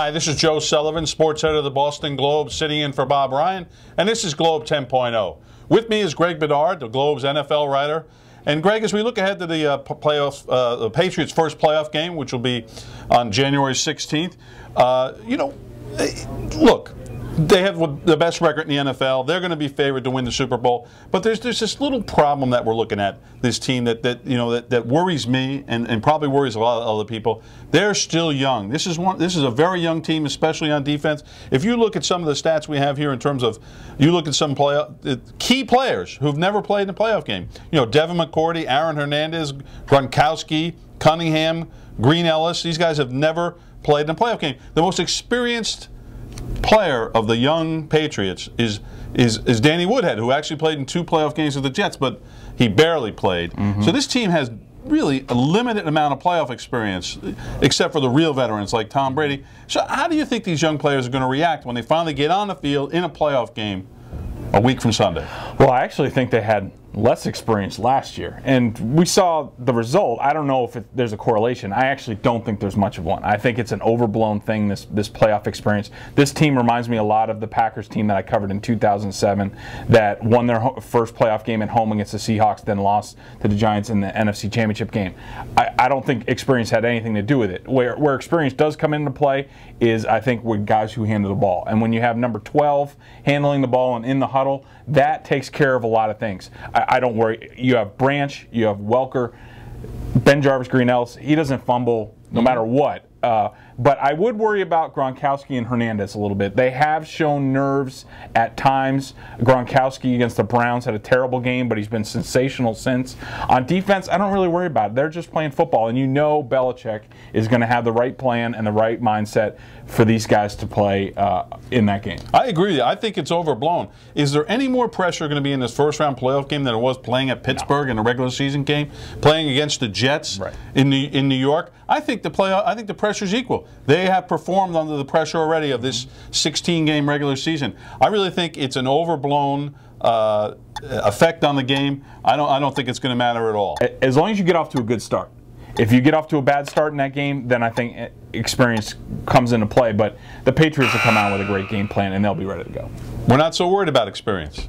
Hi, this is Joe Sullivan, sports editor of the Boston Globe, sitting in for Bob Ryan, and this is Globe 10.0. With me is Greg Bedard, the Globe's NFL writer. And Greg, as we look ahead to the the Patriots' first playoff game, which will be on January 16th, look, they have the best record in the NFL. They're going to be favored to win the Super Bowl. But there's this little problem that we're looking at, this team that worries me and probably worries a lot of other people. They're still young. This is a very young team, especially on defense. If you look at some of the stats we have here in terms of, you look at some key players who've never played in a playoff game. You know, Devin McCourty, Aaron Hernandez, Gronkowski, Cunningham, Green Ellis. These guys have never played in a playoff game. The most experienced player of the young Patriots is Danny Woodhead, who actually played in 2 playoff games with the Jets, but he barely played. So this team has really a limited amount of playoff experience, except for the real veterans like Tom Brady. So how do you think these young players are going to react when they finally get on the field in a playoff game a week from Sunday? Well, I actually think they had less experience last year, and we saw the result. I don't know if there's a correlation. I actually don't think there's much of one. I think it's an overblown thing, this playoff experience. This team reminds me a lot of the Packers team that I covered in 2007 that won their first playoff game at home against the Seahawks, then lost to the Giants in the NFC Championship game. I don't think experience had anything to do with it. Where experience does come into play is, I think, with guys who handle the ball. And when you have number 12 handling the ball and in the huddle, that takes care of a lot of things. I don't worry. You have Branch, you have Welker, Ben Jarvis, Green Ellis. He doesn't fumble no matter what. But I would worry about Gronkowski and Hernandez a little bit. They have shown nerves at times. Gronkowski against the Browns had a terrible game, but he's been sensational since. On defense, I don't really worry about it. They're just playing football, and you know Belichick is going to have the right plan and the right mindset for these guys to play in that game. I agree with you. I think it's overblown. Is there any more pressure going to be in this first-round playoff game than it was playing at Pittsburgh in a regular season game, playing against the Jets in New York? I think the pressure's equal. They have performed under the pressure already of this 16-game regular season. I really think it's an overblown effect on the game. I don't think it's going to matter at all. As long as you get off to a good start. If you get off to a bad start in that game, then I think experience comes into play. But the Patriots will come out with a great game plan, and they'll be ready to go. We're not so worried about experience.